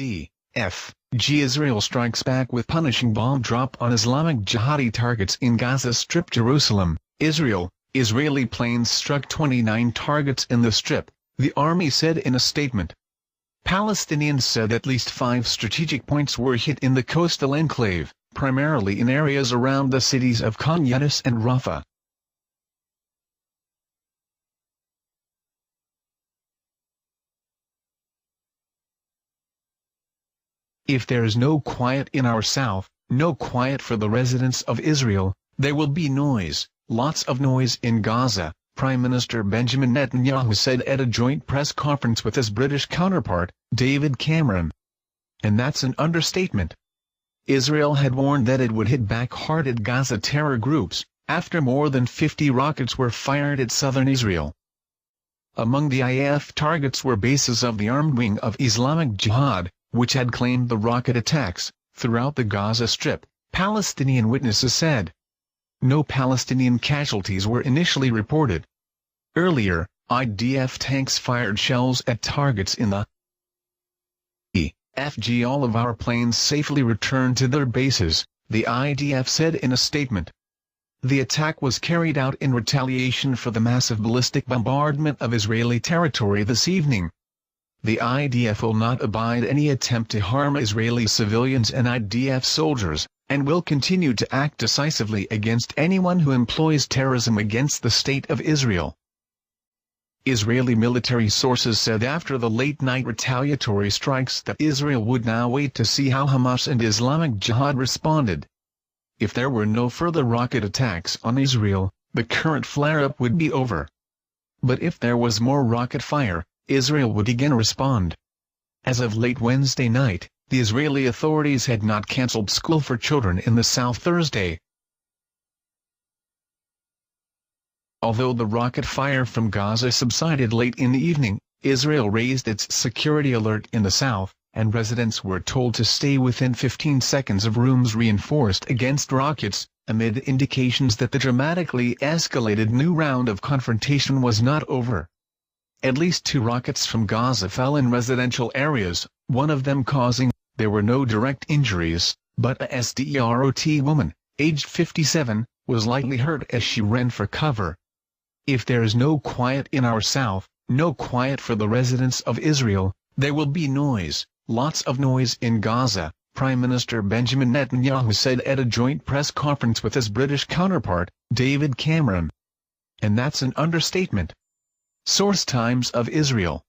IDF. Israel strikes back with punishing bomb drop on Islamic Jihadi targets in Gaza Strip. Jerusalem, Israel. Israeli planes struck 29 targets in the Strip, the army said in a statement. Palestinians said at least 5 strategic points were hit in the coastal enclave, primarily in areas around the cities of Khan Younis and Rafah. If there is no quiet in our south, no quiet for the residents of Israel, there will be noise, lots of noise in Gaza, Prime Minister Benjamin Netanyahu said at a joint press conference with his British counterpart, David Cameron. And that's an understatement. Israel had warned that it would hit back hard at Gaza terror groups, after more than 50 rockets were fired at southern Israel. Among the IDF targets were bases of the armed wing of Islamic Jihad, which had claimed the rocket attacks throughout the Gaza Strip, Palestinian witnesses said. No Palestinian casualties were initially reported. Earlier, IDF tanks fired shells at targets in the EFG. All of our planes safely returned to their bases, the IDF said in a statement. The attack was carried out in retaliation for the massive ballistic bombardment of Israeli territory this evening. The IDF will not abide any attempt to harm Israeli civilians and IDF soldiers, and will continue to act decisively against anyone who employs terrorism against the State of Israel. Israeli military sources said after the late-night retaliatory strikes that Israel would now wait to see how Hamas and Islamic Jihad responded. If there were no further rocket attacks on Israel, the current flare-up would be over. But if there was more rocket fire, Israel would again respond. As of late Wednesday night, the Israeli authorities had not cancelled school for children in the south Thursday. Although the rocket fire from Gaza subsided late in the evening, Israel raised its security alert in the south, and residents were told to stay within 15 seconds of rooms reinforced against rockets, amid indications that the dramatically escalated new round of confrontation was not over. At least 2 rockets from Gaza fell in residential areas, one of them causing. There were no direct injuries, but a Sderot woman, aged 57, was lightly hurt as she ran for cover. If there is no quiet in our south, no quiet for the residents of Israel, there will be noise, lots of noise in Gaza, Prime Minister Benjamin Netanyahu said at a joint press conference with his British counterpart, David Cameron. And that's an understatement. Source: Times of Israel.